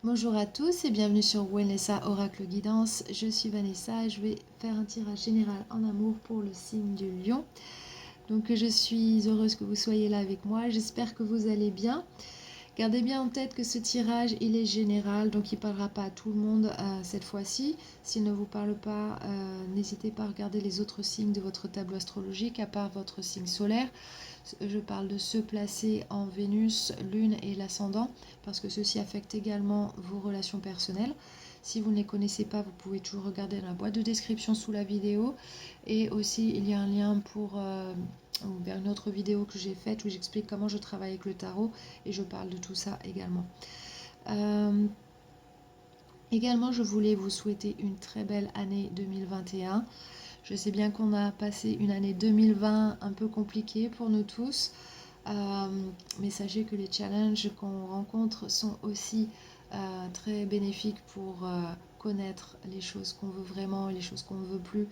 Bonjour à tous et bienvenue sur Wenessa Oracle Guidance. Je suis Vanessa et je vais faire un tirage général en amour pour le signe du lion. Donc je suis heureuse que vous soyez là avec moi. J'espère que vous allez bien. Gardez bien en tête que ce tirage, il est général, donc il ne parlera pas à tout le monde cette fois-ci. S'il ne vous parle pas, n'hésitez pas à regarder les autres signes de votre tableau astrologique, à part votre signe solaire. Je parle de ceux placés en Vénus, Lune et l'ascendant, parce que ceci affecte également vos relations personnelles. Si vous ne les connaissez pas, vous pouvez toujours regarder dans la boîte de description sous la vidéo. Et aussi, il y a un lien vers une autre vidéo que j'ai faite où j'explique comment je travaille avec le tarot et je parle de tout ça également. Également, je voulais vous souhaiter une très belle année 2021. Je sais bien qu'on a passé une année 2020 un peu compliquée pour nous tous, mais sachez que les challenges qu'on rencontre sont aussi très bénéfiques pour connaître les choses qu'on veut vraiment et les choses qu'on ne veut plus,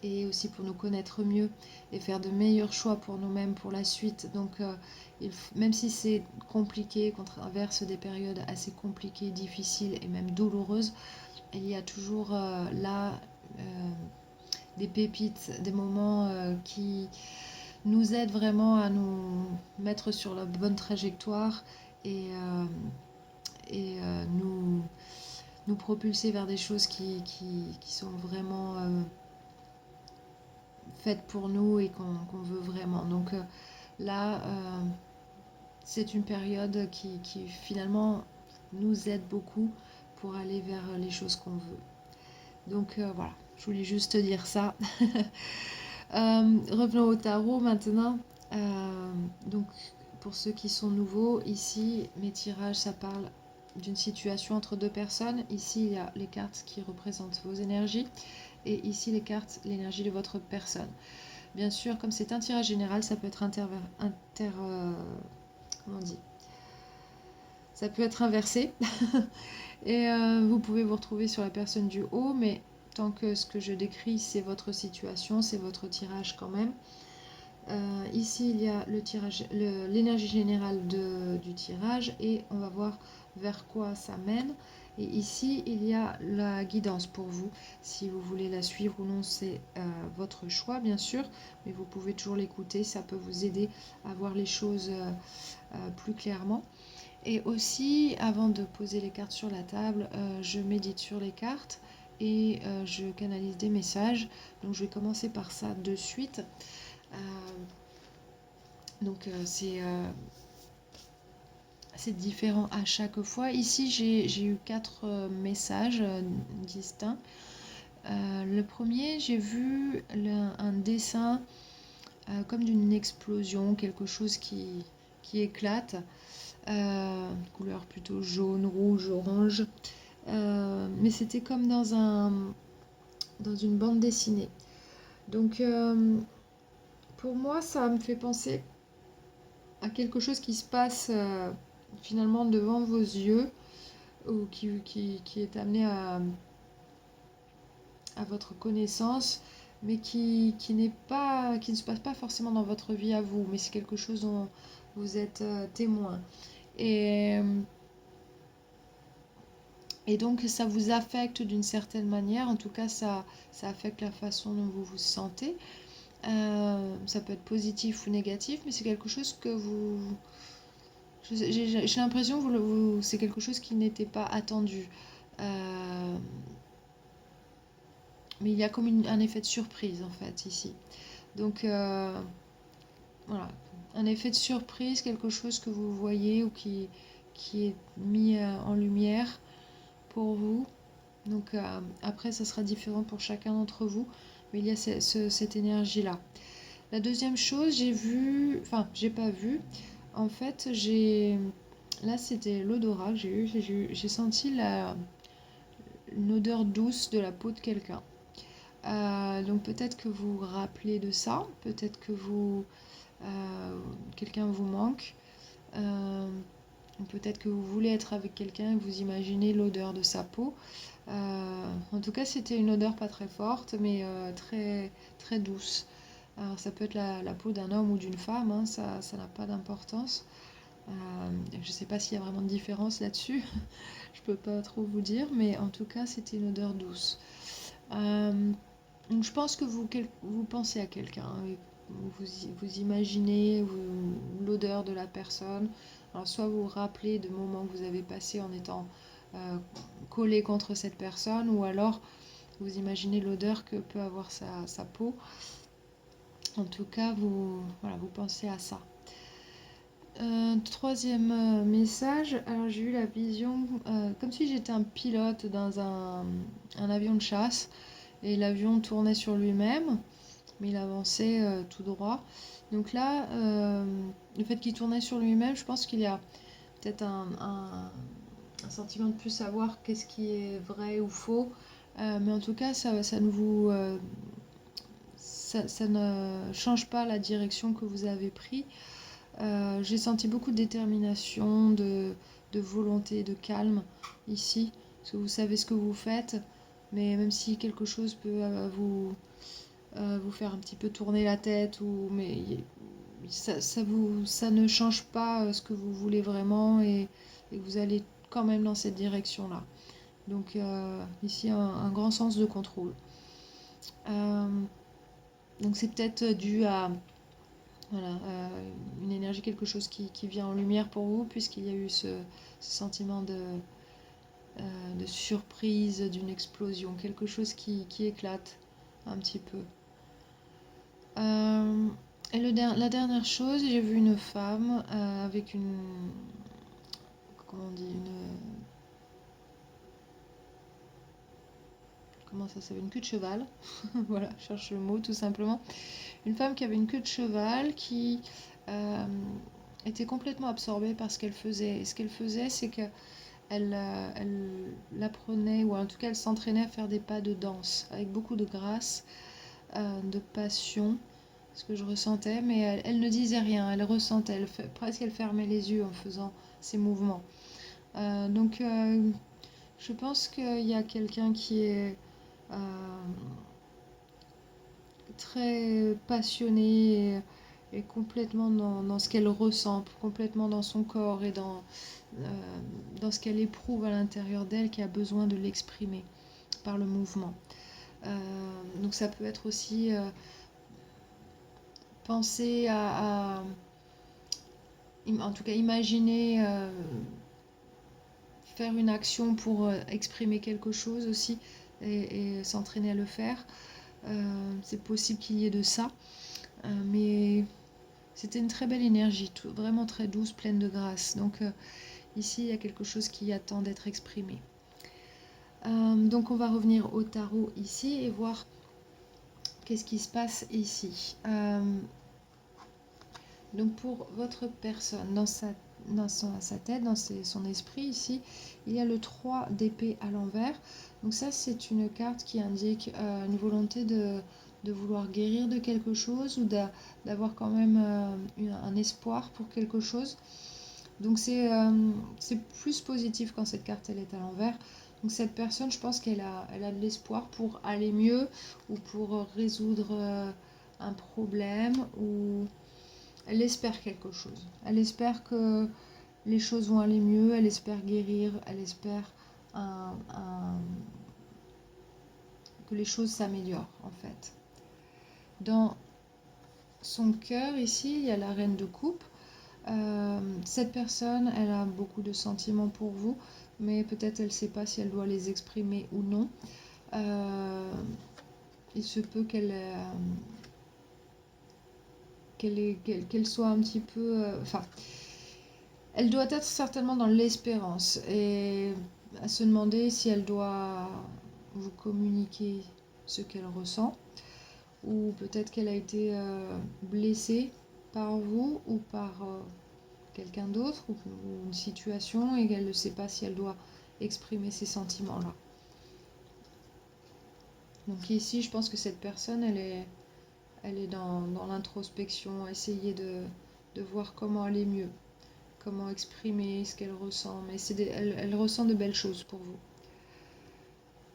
et aussi pour nous connaître mieux et faire de meilleurs choix pour nous-mêmes pour la suite. Donc même si c'est compliqué, qu'on traverse des périodes assez compliquées, difficiles et même douloureuses, il y a toujours là des pépites, des moments qui nous aident vraiment à nous mettre sur la bonne trajectoire et nous propulser vers des choses qui sont vraiment faites pour nous et qu'on veut vraiment. Donc là, c'est une période qui finalement nous aide beaucoup pour aller vers les choses qu'on veut. Donc voilà, je voulais juste dire ça. Revenons au tarot maintenant. Donc pour ceux qui sont nouveaux, ici mes tirages, ça parle d'une situation entre deux personnes. Ici il y a les cartes qui représentent vos énergies et ici les cartes, l'énergie de votre personne. Bien sûr, comme c'est un tirage général, ça peut être comment on dit, ça peut être inversé. Et vous pouvez vous retrouver sur la personne du haut, mais tant que ce que je décris, c'est votre situation, c'est votre tirage quand même. Ici, il y a l'énergie générale du tirage et on va voir vers quoi ça mène. Et ici, il y a la guidance pour vous. Si vous voulez la suivre ou non, c'est votre choix, bien sûr, mais vous pouvez toujours l'écouter. Ça peut vous aider à voir les choses plus clairement. Et aussi, avant de poser les cartes sur la table, je médite sur les cartes et je canalise des messages. Donc, je vais commencer par ça de suite. Euh, donc, c'est différent à chaque fois. Ici, j'ai eu 4 messages distincts. Le premier, j'ai vu un dessin comme d'une explosion, quelque chose qui éclate. Couleur plutôt jaune, rouge, orange. Mais c'était comme dans une bande dessinée. Donc pour moi, ça me fait penser à quelque chose qui se passe finalement devant vos yeux ou qui est amené à votre connaissance, mais qui ne se passe pas forcément dans votre vie à vous, mais c'est quelque chose dont vous êtes témoin. Et, et donc ça vous affecte d'une certaine manière, en tout cas ça affecte la façon dont vous vous sentez. Ça peut être positif ou négatif, mais c'est quelque chose que vous... J'ai l'impression que c'est quelque chose qui n'était pas attendu. Euh, mais il y a comme un effet de surprise en fait ici. Donc voilà, un effet de surprise, quelque chose que vous voyez ou qui est mis en lumière pour vous. Donc après, ça sera différent pour chacun d'entre vous, mais il y a cette énergie-là. La deuxième chose, j'ai pas vu, en fait, là c'était l'odorat que j'ai eu, j'ai senti une odeur douce de la peau de quelqu'un. Donc peut-être que vous vous rappelez de ça, peut-être que quelqu'un vous manque, euh, peut-être que vous voulez être avec quelqu'un et vous imaginez l'odeur de sa peau. En tout cas, c'était une odeur pas très forte, mais très, très douce. Alors, ça peut être la peau d'un homme ou d'une femme, hein, ça n'a pas d'importance. Je ne sais pas s'il y a vraiment de différence là-dessus. Je peux pas trop vous dire, mais en tout cas, c'était une odeur douce. Donc je pense que vous pensez à quelqu'un, et vous imaginez l'odeur de la personne. Alors soit vous vous rappelez de moments que vous avez passés en étant collé contre cette personne, ou alors vous imaginez l'odeur que peut avoir sa peau. En tout cas, voilà, vous pensez à ça. Troisième message, alors j'ai eu la vision comme si j'étais un pilote dans un avion de chasse et l'avion tournait sur lui-même, mais il avançait tout droit. Donc là, le fait qu'il tournait sur lui-même, je pense qu'il y a peut-être un sentiment de plus savoir qu'est-ce qui est vrai ou faux. Mais en tout cas, ça ne change pas la direction que vous avez prise. J'ai senti beaucoup de détermination, de volonté, de calme ici, parce que vous savez ce que vous faites, mais même si quelque chose peut vous faire un petit peu tourner la tête, mais ça ne change pas ce que vous voulez vraiment, et vous allez quand même dans cette direction-là. Donc ici, un grand sens de contrôle. Donc c'est peut-être dû à voilà, une énergie, quelque chose qui vient en lumière pour vous, puisqu'il y a eu ce sentiment de surprise, d'une explosion, quelque chose qui éclate un petit peu. Et la dernière chose, j'ai vu une femme avec comment on dit, comment ça s'appelle, une queue de cheval. Voilà, je cherche le mot tout simplement. Une femme qui avait une queue de cheval, qui euh, était complètement absorbée par ce qu'elle faisait. Et ce qu'elle faisait, c'est que elle apprenait, ou en tout cas elle s'entraînait à faire des pas de danse avec beaucoup de grâce, de passion, ce que je ressentais, mais elle ne disait rien, elle ressentait, presque elle fermait les yeux en faisant ces mouvements. Donc je pense qu'il y a quelqu'un qui est euh, très passionnée et complètement dans ce qu'elle ressent, complètement dans son corps et dans ce qu'elle éprouve à l'intérieur d'elle, qui a besoin de l'exprimer par le mouvement. Donc ça peut être aussi penser en tout cas imaginer faire une action pour exprimer quelque chose aussi, et s'entraîner à le faire. C'est possible qu'il y ait de ça, mais c'était une très belle énergie, vraiment très douce, pleine de grâce. Donc ici, il y a quelque chose qui attend d'être exprimé. Donc on va revenir au tarot ici et voir qu'est-ce qui se passe ici. Donc pour votre personne, dans sa tête, dans son esprit ici, il y a le 3 d'épée à l'envers. Donc ça, c'est une carte qui indique une volonté de vouloir guérir de quelque chose, ou d'avoir quand même un espoir pour quelque chose. Donc c'est plus positif quand cette carte elle est à l'envers. Donc cette personne, je pense qu'elle a de l'espoir pour aller mieux, ou pour résoudre un problème, ou elle espère quelque chose. Elle espère que les choses vont aller mieux, elle espère guérir, elle espère que les choses s'améliorent en fait. Dans son cœur ici, il y a la reine de coupe. Cette personne, elle a beaucoup de sentiments pour vous, mais peut-être elle ne sait pas si elle doit les exprimer ou non. Il se peut qu'elle soit un petit peu... elle doit être certainement dans l'espérance, et à se demander si elle doit vous communiquer ce qu'elle ressent, ou peut-être qu'elle a été blessée par vous ou par quelqu'un d'autre, ou une situation, et qu'elle ne sait pas si elle doit exprimer ces sentiments-là. Donc ici, je pense que cette personne, elle est dans l'introspection, essayer de voir comment aller mieux, comment exprimer ce qu'elle ressent, mais elle ressent de belles choses pour vous.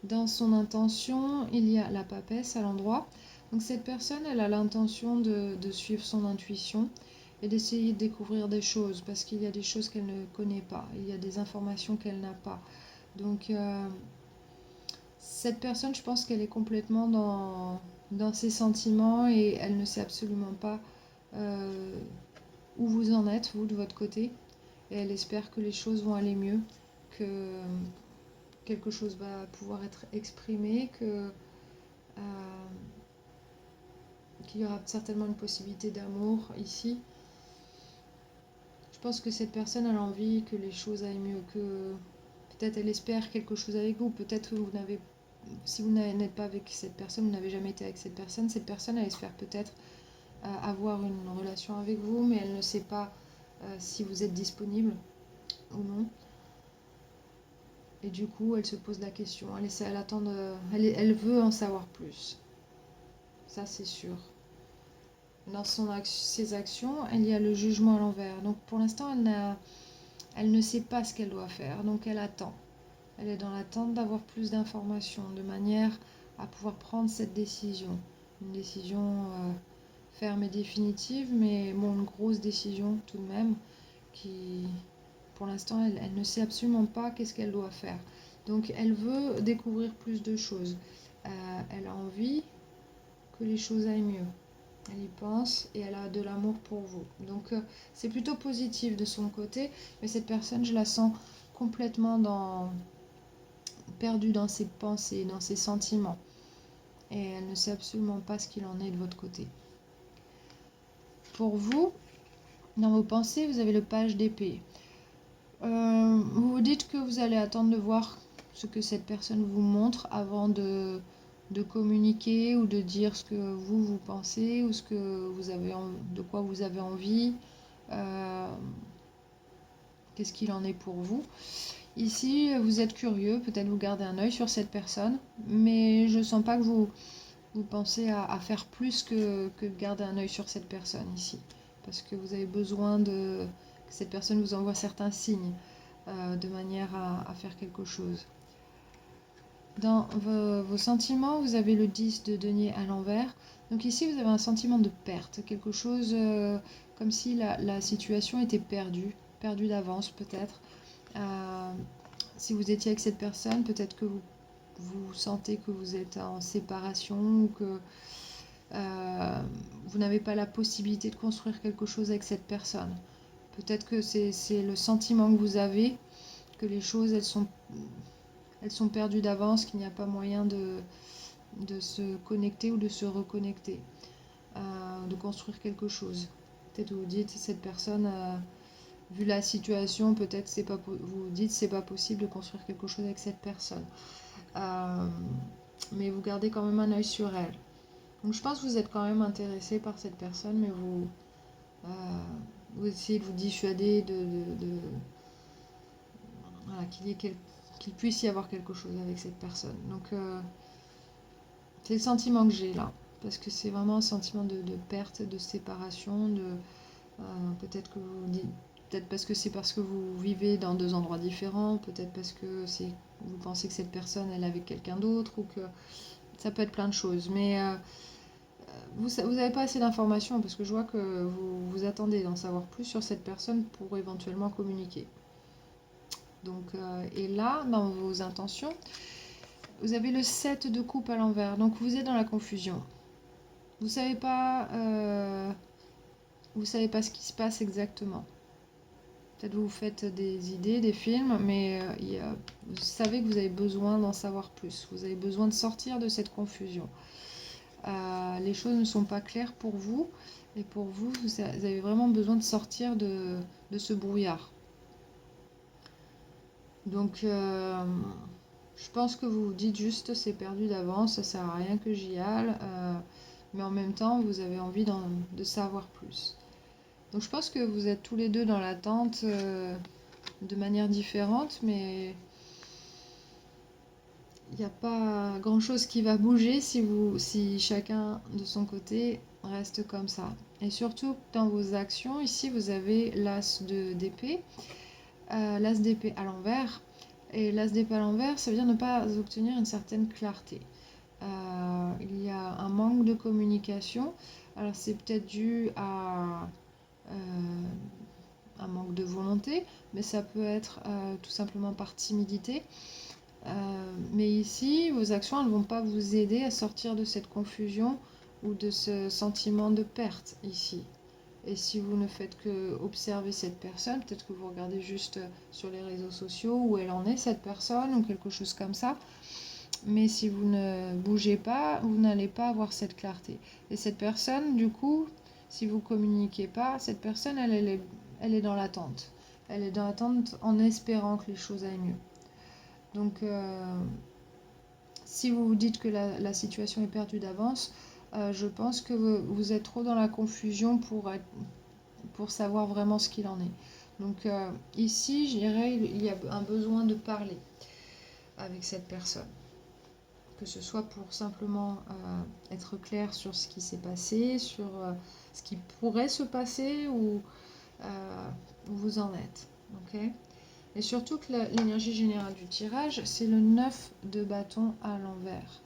Dans son intention, il y a la papesse à l'endroit. Donc cette personne, elle a l'intention de suivre son intuition, et d'essayer de découvrir des choses, parce qu'il y a des choses qu'elle ne connaît pas, il y a des informations qu'elle n'a pas. Donc cette personne, je pense qu'elle est complètement dans ses sentiments et elle ne sait absolument pas où vous en êtes, vous, de votre côté. Et elle espère que les choses vont aller mieux, que quelque chose va pouvoir être exprimé, qu'il y aura certainement une possibilité d'amour ici. Je pense que cette personne a envie que les choses aillent mieux, que peut-être elle espère quelque chose avec vous, peut-être que vous n'avez, si vous n'êtes pas avec cette personne, vous n'avez jamais été avec cette personne elle espère peut-être avoir une relation avec vous, mais elle ne sait pas si vous êtes disponible ou non. Et du coup, elle se pose la question, elle attend elle veut en savoir plus. Ça, c'est sûr. Dans ses actions, il y a le jugement à l'envers. Donc pour l'instant, elle ne sait pas ce qu'elle doit faire, donc elle attend. Elle est dans l'attente d'avoir plus d'informations, de manière à pouvoir prendre cette décision. Une décision ferme et définitive, mais bon, une grosse décision tout de même, qui, pour l'instant, elle ne sait absolument pas qu'est-ce qu'elle doit faire. Donc elle veut découvrir plus de choses. Elle a envie que les choses aillent mieux. Elle y pense et elle a de l'amour pour vous. Donc c'est plutôt positif de son côté, mais cette personne, je la sens complètement perdue dans ses pensées, dans ses sentiments. Et elle ne sait absolument pas ce qu'il en est de votre côté. Pour vous, dans vos pensées, vous avez le page d'épée. Vous vous dites que vous allez attendre de voir ce que cette personne vous montre avant de communiquer ou de dire ce que vous pensez ou ce que de quoi vous avez envie. Qu'est-ce qu'il en est pour vous. Ici, vous êtes curieux, peut-être vous gardez un œil sur cette personne, mais je ne sens pas que vous pensez à faire plus que de garder un œil sur cette personne ici. Parce que vous avez besoin que cette personne vous envoie certains signes de manière à faire quelque chose. Dans vos sentiments, vous avez le 10 de denier à l'envers. Donc ici, vous avez un sentiment de perte, quelque chose comme si la situation était perdue d'avance peut-être. Si vous étiez avec cette personne, peut-être que vous sentez que vous êtes en séparation ou que vous n'avez pas la possibilité de construire quelque chose avec cette personne. Peut-être que c'est le sentiment que vous avez, que les choses elles sont perdues d'avance, qu'il n'y a pas moyen de se connecter ou de se reconnecter, de construire quelque chose. Peut-être vous dites, cette personne, vu la situation, peut-être vous dites c'est pas possible de construire quelque chose avec cette personne. Mais vous gardez quand même un œil sur elle. Donc je pense que vous êtes quand même intéressé par cette personne, mais vous essayez de vous dissuader voilà, qu'il puisse y avoir quelque chose avec cette personne. Donc c'est le sentiment que j'ai là, parce que c'est vraiment un sentiment de perte, de séparation, peut-être que peut-être parce que vous vivez dans deux endroits différents, peut-être parce que vous pensez que cette personne elle est avec quelqu'un d'autre, ou que ça peut être plein de choses. Mais vous n'avez pas assez d'informations, parce que je vois que vous attendez d'en savoir plus sur cette personne pour éventuellement communiquer. Donc, et là, dans vos intentions, vous avez le 7 de coupe à l'envers. Donc vous êtes dans la confusion. Vous savez pas ce qui se passe exactement. Peut-être vous faites des idées, des films, mais vous savez que vous avez besoin d'en savoir plus. Vous avez besoin de sortir de cette confusion. Les choses ne sont pas claires pour vous, et pour vous, vous avez vraiment besoin de sortir de ce brouillard. Donc, je pense que vous vous dites juste c'est perdu d'avance, ça sert à rien que j'y aille, mais en même temps, vous avez envie de savoir plus. Donc, je pense que vous êtes tous les deux dans l'attente de manière différente, mais il n'y a pas grand-chose qui va bouger si chacun de son côté reste comme ça. Et surtout, dans vos actions, ici, vous avez l'as d'épée, l'as d'épée à l'envers. Et l'as d'épée à l'envers, ça veut dire ne pas obtenir une certaine clarté. Il y a un manque de communication. Alors, c'est peut-être dû à un manque de volonté, mais ça peut être tout simplement par timidité. Mais ici, vos actions, elles ne vont pas vous aider à sortir de cette confusion ou de ce sentiment de perte ici. Et si vous ne faites que observer cette personne, peut-être que vous regardez juste sur les réseaux sociaux où elle en est, cette personne, ou quelque chose comme ça. Mais si vous ne bougez pas, vous n'allez pas avoir cette clarté. Et cette personne, du coup, si vous ne communiquez pas, cette personne, elle est dans l'attente. Elle est dans l'attente en espérant que les choses aillent mieux. Donc, si vous vous dites que la situation est perdue d'avance, je pense que vous êtes trop dans la confusion pour savoir vraiment ce qu'il en est. Donc ici, je dirais, il y a un besoin de parler avec cette personne. Que ce soit pour simplement être clair sur ce qui s'est passé, sur ce qui pourrait se passer ou où vous en êtes. Okay, et surtout que l'énergie générale du tirage, c'est le 9 de bâton à l'envers.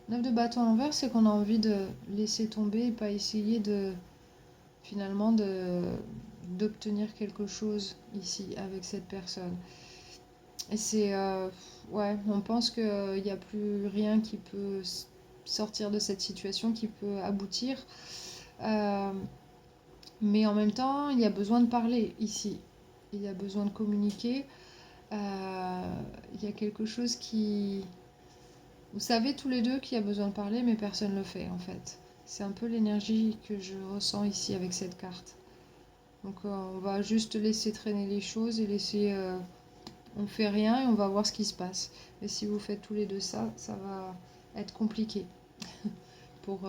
9 de bâton à l'envers, c'est qu'on a envie de laisser tomber et pas essayer finalement d'obtenir quelque chose ici avec cette personne. Et c'est ouais, on pense qu'il n'y a plus rien qui peut sortir de cette situation, qui peut aboutir. Mais en même temps, il y a besoin de parler ici. Il y a besoin de communiquer. Il y a quelque chose qui... Vous savez tous les deux qu'il y a besoin de parler, mais personne ne le fait en fait. C'est un peu l'énergie que je ressens ici avec cette carte. Donc on va juste laisser traîner les choses et laisser... on fait rien et on va voir ce qui se passe. Et si vous faites tous les deux ça, ça va être compliqué pour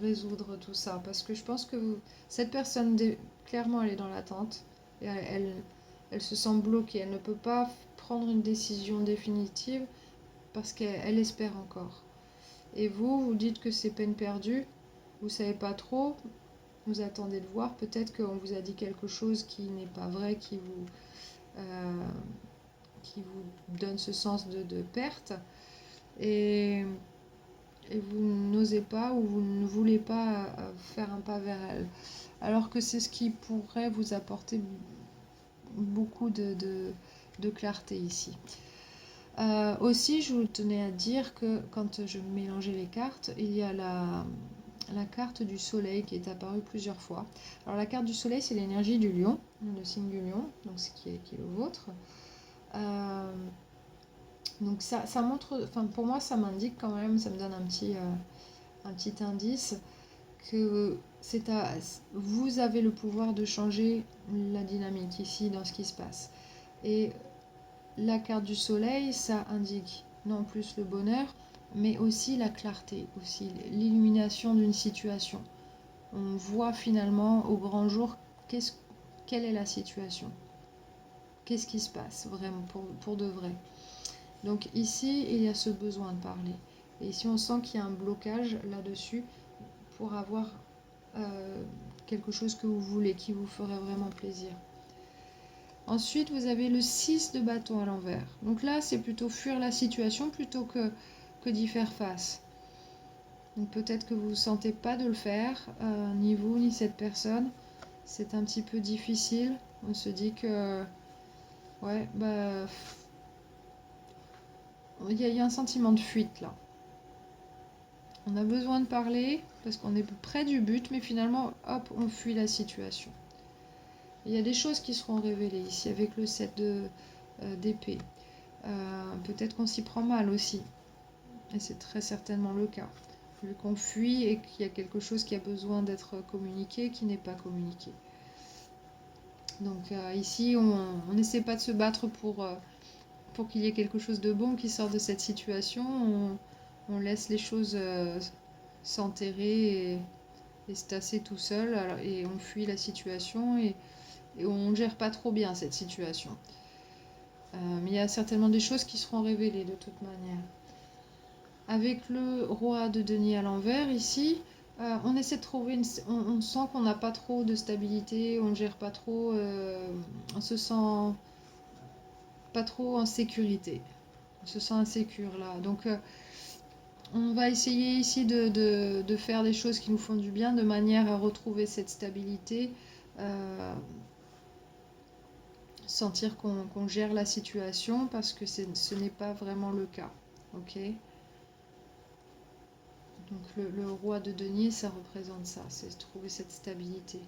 résoudre tout ça. Parce que je pense que cette personne, clairement, elle est dans l'attente. Et elle se sent bloquée. Elle ne peut pas prendre une décision définitive parce qu'elle espère encore. Et vous dites que c'est peine perdue. Vous savez pas trop. Vous attendez de voir. Peut-être qu'on vous a dit quelque chose qui n'est pas vrai, qui vous donne ce sens de perte. Et vous n'osez pas ou vous ne voulez pas faire un pas vers elle. Alors que c'est ce qui pourrait vous apporter beaucoup de clarté ici. Aussi, je vous tenais à dire que quand je mélangeais les cartes, il y a la carte du soleil qui est apparue plusieurs fois. Alors la carte du soleil, c'est l'énergie du lion, le signe du lion, donc ce qui est le vôtre. Donc ça montre, enfin pour moi ça m'indique quand même, ça me donne un petit indice que vous avez le pouvoir de changer la dynamique ici dans ce qui se passe. Et la carte du soleil, ça indique non plus le bonheur, mais aussi la clarté, aussi l'illumination d'une situation. On voit finalement au grand jour quelle est la situation. Qu'est-ce qui se passe vraiment pour de vrai. Donc ici, il y a ce besoin de parler. Et ici, on sent qu'il y a un blocage là-dessus pour avoir quelque chose que vous voulez, qui vous ferait vraiment plaisir. Ensuite, vous avez le 6 de bâton à l'envers. Donc là, c'est plutôt fuir la situation plutôt que d'y faire face. Donc peut-être que vous ne sentez pas de le faire, ni vous, ni cette personne. C'est un petit peu difficile. On se dit que... Ouais, bah... Il y a un sentiment de fuite là. On a besoin de parler parce qu'on est près du but, mais finalement, hop, on fuit la situation. Il y a des choses qui seront révélées ici avec le 7 d'épée. Peut-être qu'on s'y prend mal aussi. Et c'est très certainement le cas. Vu qu'on fuit et qu'il y a quelque chose qui a besoin d'être communiqué, qui n'est pas communiqué. Donc ici, on n'essaie pas de se battre pour qu'il y ait quelque chose de bon qui sort de cette situation. On laisse les choses s'enterrer et se tasser tout seul. Et on fuit la situation et on ne gère pas trop bien cette situation. Mais il y a certainement des choses qui seront révélées de toute manière. Avec le roi de denier à l'envers ici, on essaie de trouver on sent qu'on n'a pas trop de stabilité, on ne gère pas trop, on se sent pas trop en sécurité. On se sent insécure là. Donc on va essayer ici de faire des choses qui nous font du bien de manière à retrouver cette stabilité, sentir qu'on gère la situation, parce que ce n'est pas vraiment le cas. Ok. Donc le roi de denier, ça représente ça, c'est trouver cette stabilité.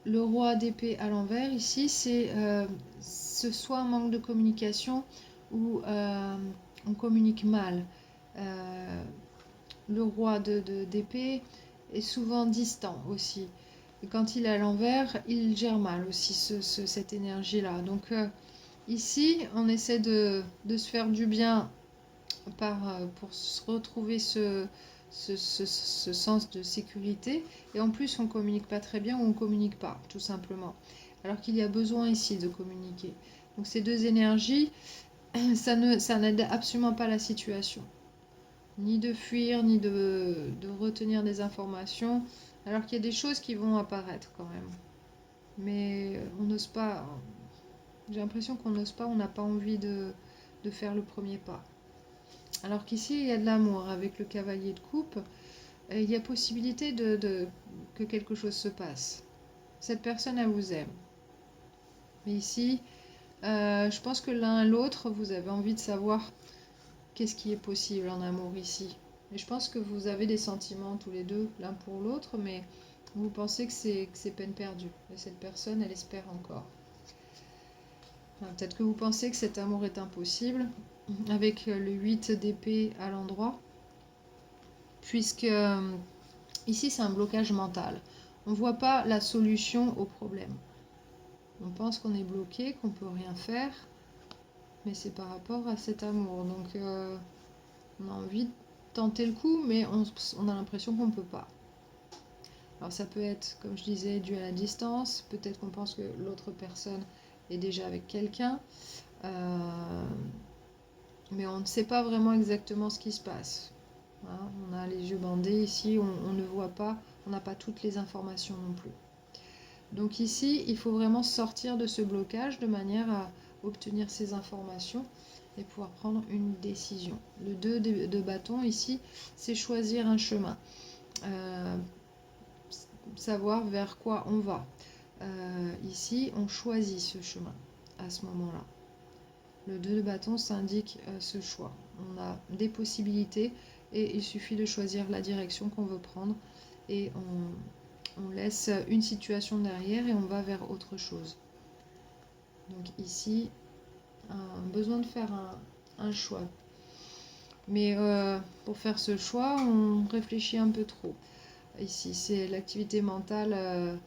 Le roi d'épée à l'envers, ici, c'est ce soit un manque de communication ou on communique mal. Le roi d'épée est souvent distant aussi. Et quand il est à l'envers, il gère mal aussi cette énergie-là. Donc ici, on essaie de se faire du bien pour retrouver ce sens de sécurité. Et en plus, on ne communique pas très bien ou on ne communique pas, tout simplement. Alors qu'il y a besoin ici de communiquer. Donc ces deux énergies, ça n'aide absolument pas la situation. Ni de fuir, ni de retenir des informations. Alors qu'il y a des choses qui vont apparaître quand même. Mais on n'ose pas. J'ai l'impression qu'on n'ose pas, on n'a pas envie de faire le premier pas. Alors qu'ici, il y a de l'amour avec le cavalier de coupe. Il y a possibilité que quelque chose se passe. Cette personne, elle vous aime. Mais ici, je pense que l'un et l'autre, vous avez envie de savoir qu'est-ce qui est possible en amour ici. Et je pense que vous avez des sentiments tous les deux, l'un pour l'autre, mais vous pensez que c'est peine perdue. Et cette personne, elle espère encore. Enfin, peut-être que vous pensez que cet amour est impossible, avec le 8 d'épée à l'endroit, puisque ici, c'est un blocage mental. On ne voit pas la solution au problème. On pense qu'on est bloqué, qu'on ne peut rien faire, mais c'est par rapport à cet amour. Donc, on a envie de tenter le coup, mais on a l'impression qu'on ne peut pas. Alors, ça peut être, comme je disais, dû à la distance. Peut-être qu'on pense que l'autre personne est déjà avec quelqu'un, mais on ne sait pas vraiment exactement ce qui se passe. Hein, on a les yeux bandés ici, on ne voit pas, on n'a pas toutes les informations non plus. Donc ici, il faut vraiment sortir de ce blocage de manière à obtenir ces informations et pouvoir prendre une décision. Le 2 de bâton ici, c'est choisir un chemin. Savoir vers quoi on va. Ici, on choisit ce chemin à ce moment-là. Le 2 de bâton, ça indique ce choix. On a des possibilités et il suffit de choisir la direction qu'on veut prendre et on laisse une situation derrière et on va vers autre chose. Donc ici, besoin de faire un choix. Mais pour faire ce choix, on réfléchit un peu trop. Ici, c'est l'activité mentale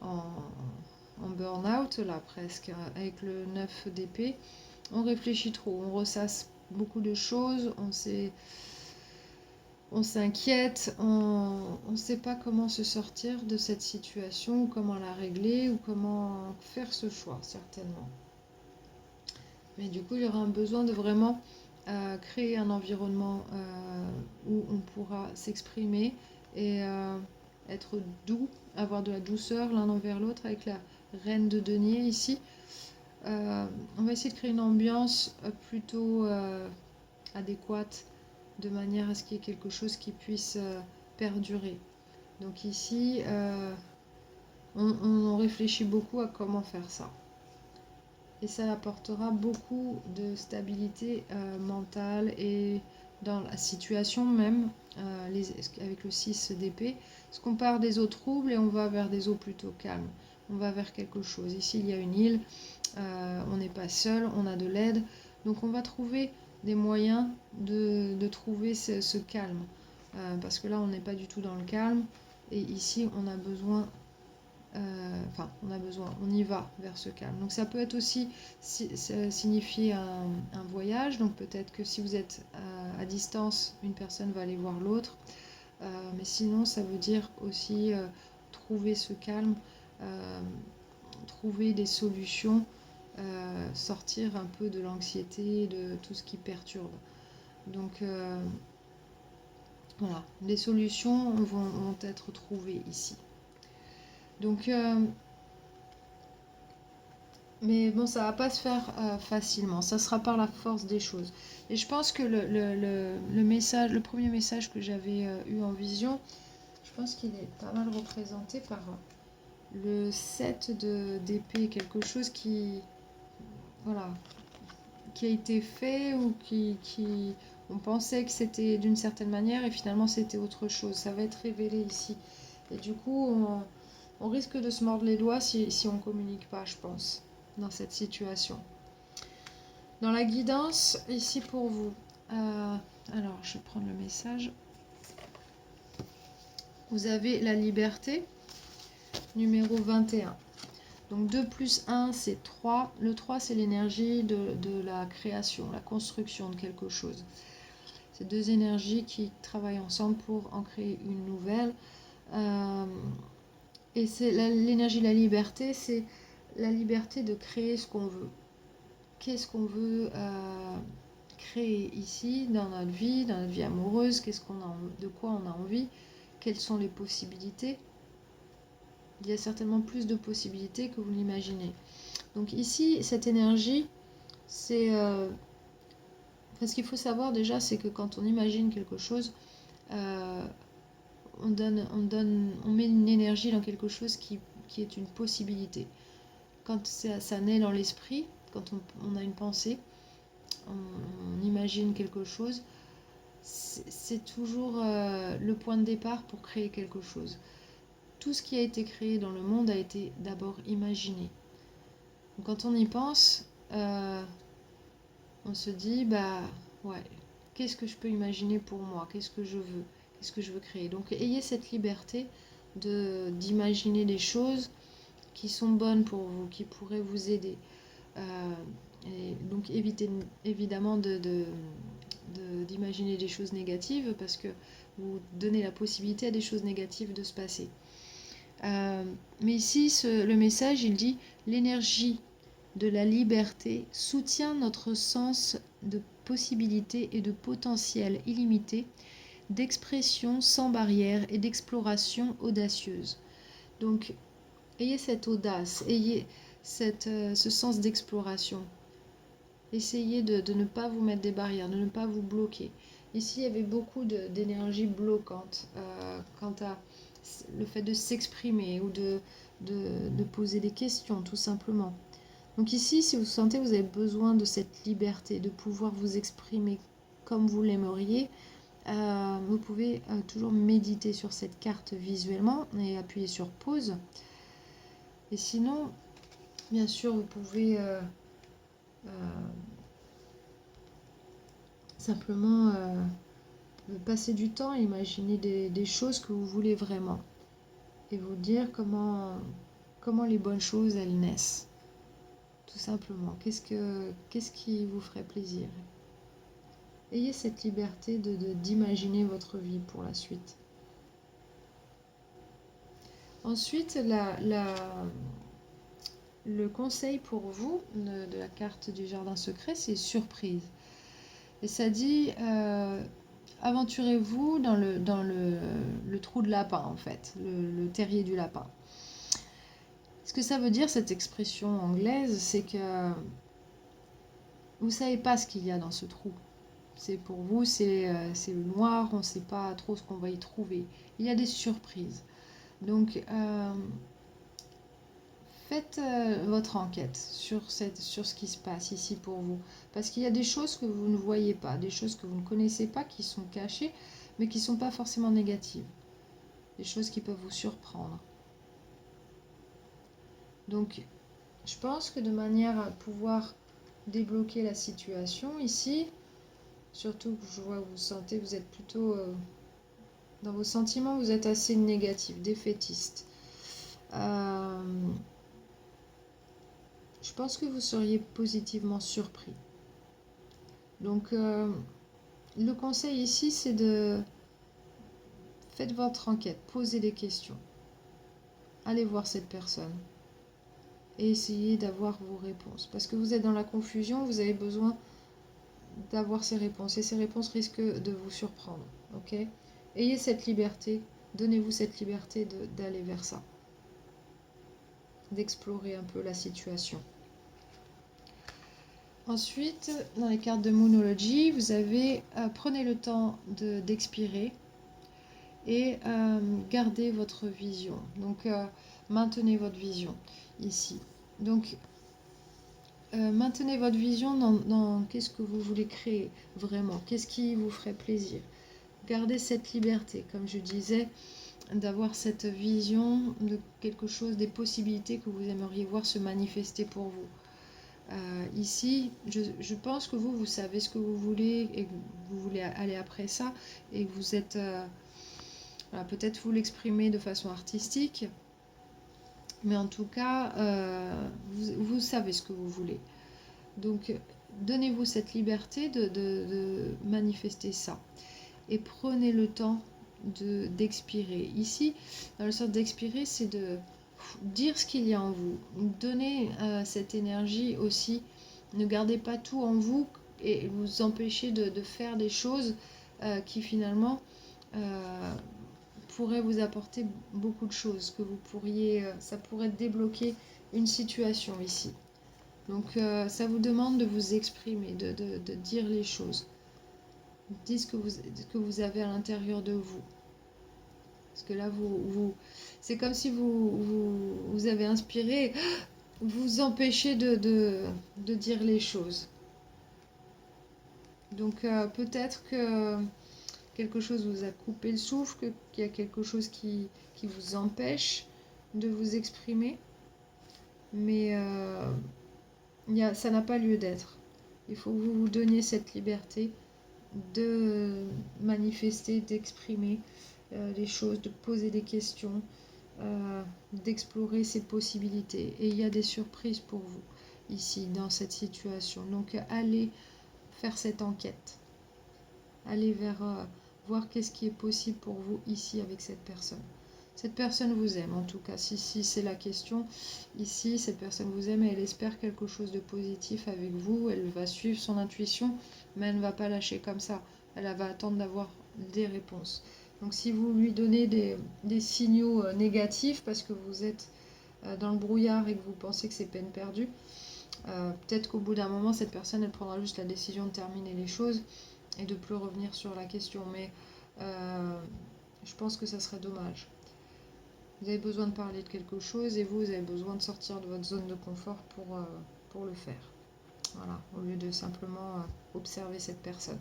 en burn-out, là presque, avec le 9 d'épée. On réfléchit trop, on ressasse beaucoup de choses, on s'inquiète, on ne sait pas comment se sortir de cette situation, ou comment la régler, ou comment faire ce choix, certainement. Mais du coup, il y aura un besoin de vraiment créer un environnement où on pourra s'exprimer et être doux, avoir de la douceur l'un envers l'autre avec la reine de denier ici. On va essayer de créer une ambiance plutôt adéquate de manière à ce qu'il y ait quelque chose qui puisse perdurer. Donc ici, on réfléchit beaucoup à comment faire ça. Et ça apportera beaucoup de stabilité mentale et dans la situation même, avec le 6 d'épée, parce qu'on part des eaux troubles et on va vers des eaux plutôt calmes. On va vers quelque chose. Ici, il y a une île, on n'est pas seul, on a de l'aide. Donc on va trouver des moyens de trouver ce calme. Parce que là, on n'est pas du tout dans le calme. Et ici, on a besoin on y va vers ce calme. Donc ça peut être aussi signifier un voyage. Donc peut-être que si vous êtes à distance, une personne va aller voir l'autre. Mais sinon, ça veut dire aussi trouver ce calme, trouver des solutions, sortir un peu de l'anxiété, de tout ce qui perturbe. Donc voilà, les solutions vont être trouvées ici. Donc mais bon, ça va pas se faire facilement. Ça sera par la force des choses. Et je pense que le premier message que j'avais eu en vision, je pense qu'il est pas mal représenté par le 7 d'épée, quelque chose qui, voilà, qui a été fait ou qui on pensait que c'était d'une certaine manière et finalement c'était autre chose. Ça va être révélé ici. Et du coup, on risque de se mordre les doigts si on ne communique pas, je pense, dans cette situation. Dans la guidance, ici pour vous. Alors, je vais prendre le message. Vous avez la liberté, numéro 21. Donc 2 plus 1, c'est 3. Le 3, c'est l'énergie de la création, la construction de quelque chose. C'est deux énergies qui travaillent ensemble pour en créer une nouvelle. Et c'est l'énergie de la liberté, c'est la liberté de créer ce qu'on veut. Qu'est-ce qu'on veut créer ici, dans notre vie amoureuse, de quoi on a envie, quelles sont les possibilités. Il y a certainement plus de possibilités que vous l'imaginez. Donc ici, cette énergie, c'est... ce qu'il faut savoir déjà, c'est que quand on imagine quelque chose, on met une énergie dans quelque chose qui est une possibilité. Quand ça naît dans l'esprit, quand on a une pensée, on imagine quelque chose, c'est toujours le point de départ pour créer quelque chose. Tout ce qui a été créé dans le monde a été d'abord imaginé. Donc, quand on y pense, on se dit, ouais, qu'est-ce que je peux imaginer pour moi? Qu'est-ce que je veux? Qu'est-ce que je veux créer? Donc, ayez cette liberté d'imaginer des choses qui sont bonnes pour vous, qui pourraient vous aider. Et donc, évitez évidemment d'imaginer des choses négatives parce que vous donnez la possibilité à des choses négatives de se passer. Mais ici, le message, il dit l'énergie de la liberté soutient notre sens de possibilité et de potentiel illimité, d'expression sans barrière et d'exploration audacieuse. Donc, ayez cette audace, ayez ce sens d'exploration. Essayez de ne pas vous mettre des barrières, de ne pas vous bloquer. Ici, il y avait beaucoup d'énergie bloquante quant à le fait de s'exprimer ou de poser des questions, tout simplement. Donc ici, si vous sentez que vous avez besoin de cette liberté, de pouvoir vous exprimer comme vous l'aimeriez, vous pouvez toujours méditer sur cette carte visuellement et appuyer sur pause. Et sinon, bien sûr, vous pouvez simplement passer du temps à imaginer des choses que vous voulez vraiment et vous dire comment les bonnes choses elles naissent. Tout simplement, qu'est-ce qui vous ferait plaisir? Ayez cette liberté d'imaginer votre vie pour la suite. Ensuite, le conseil pour vous de la carte du jardin secret, c'est surprise. Et ça dit, aventurez-vous dans le trou de lapin, en fait, le terrier du lapin. Ce que ça veut dire, cette expression anglaise, c'est que vous ne savez pas ce qu'il y a dans ce trou. C'est pour vous, c'est le noir, on ne sait pas trop ce qu'on va y trouver. Il y a des surprises. Donc, faites votre enquête sur ce qui se passe ici pour vous. Parce qu'il y a des choses que vous ne voyez pas, des choses que vous ne connaissez pas, qui sont cachées, mais qui ne sont pas forcément négatives. Des choses qui peuvent vous surprendre. Donc, je pense que de manière à pouvoir débloquer la situation ici, surtout que je vois que vous êtes plutôt... dans vos sentiments, vous êtes assez négatif, défaitiste. Je pense que vous seriez positivement surpris. Donc, le conseil ici, c'est faites votre enquête, posez des questions. Allez voir cette personne et essayez d'avoir vos réponses. Parce que vous êtes dans la confusion, vous avez besoin d'avoir ces réponses. Et ces réponses risquent de vous surprendre. Ok ? Ayez cette liberté, donnez-vous cette liberté d'aller vers ça. D'explorer un peu la situation. Ensuite, dans les cartes de Moonology, vous avez prenez le temps d'expirer et gardez votre vision. Donc, maintenez votre vision ici. Donc, maintenez votre vision dans qu'est-ce que vous voulez créer vraiment, qu'est-ce qui vous ferait plaisir. Gardez cette liberté, comme je disais, d'avoir cette vision de quelque chose, des possibilités que vous aimeriez voir se manifester pour vous. Ici, je pense que vous savez ce que vous voulez et que vous voulez aller après ça et que vous êtes... voilà, peut-être vous l'exprimez de façon artistique, mais en tout cas, vous savez ce que vous voulez. Donc, donnez-vous cette liberté de manifester ça. Et prenez le temps d'expirer. Ici, dans le sens d'expirer, c'est de dire ce qu'il y a en vous. Donnez cette énergie aussi. Ne gardez pas tout en vous et vous empêchez de faire des choses qui finalement pourraient vous apporter beaucoup de choses. Que vous pourriez, ça pourrait débloquer une situation ici. Donc ça vous demande de vous exprimer, de dire les choses. Dites ce que vous avez à l'intérieur de vous. Parce que là, c'est comme si vous avez inspiré, vous empêchez de dire les choses. Donc peut-être que quelque chose vous a coupé le souffle, qu'il y a quelque chose qui vous empêche de vous exprimer. Mais ça n'a pas lieu d'être. Il faut que vous vous donniez cette liberté de manifester, d'exprimer les choses, de poser des questions, d'explorer ces possibilités. Et il y a des surprises pour vous ici, dans cette situation. Donc allez faire cette enquête. Allez vers voir qu'est-ce qui est possible pour vous ici avec cette personne. Cette personne vous aime, en tout cas, si c'est la question. Ici, cette personne vous aime et elle espère quelque chose de positif avec vous. Elle va suivre son intuition, mais elle ne va pas lâcher comme ça. Elle va attendre d'avoir des réponses. Donc si vous lui donnez des signaux négatifs parce que vous êtes dans le brouillard et que vous pensez que c'est peine perdue, peut-être qu'au bout d'un moment, cette personne, elle prendra juste la décision de terminer les choses et de ne plus revenir sur la question. Mais je pense que ça serait dommage. Vous avez besoin de parler de quelque chose et vous avez besoin de sortir de votre zone de confort pour le faire. Voilà, au lieu de simplement observer cette personne.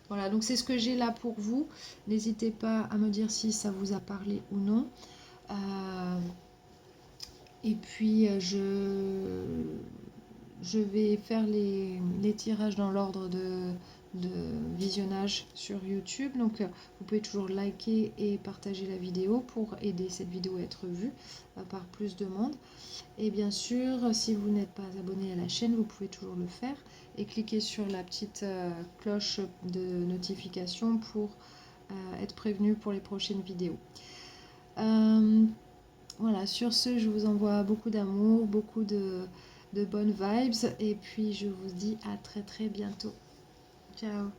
Voilà, donc c'est ce que j'ai là pour vous. N'hésitez pas à me dire si ça vous a parlé ou non. Et puis, je vais faire les tirages dans l'ordre de visionnage sur YouTube. Donc, vous pouvez toujours liker et partager la vidéo pour aider cette vidéo à être vue par plus de monde. Et bien sûr, si vous n'êtes pas abonné à la chaîne, vous pouvez toujours le faire et cliquer sur la petite cloche de notification pour être prévenu pour les prochaines vidéos. Voilà, sur ce, je vous envoie beaucoup d'amour, beaucoup de bonnes vibes et puis je vous dis à très très bientôt. Ciao.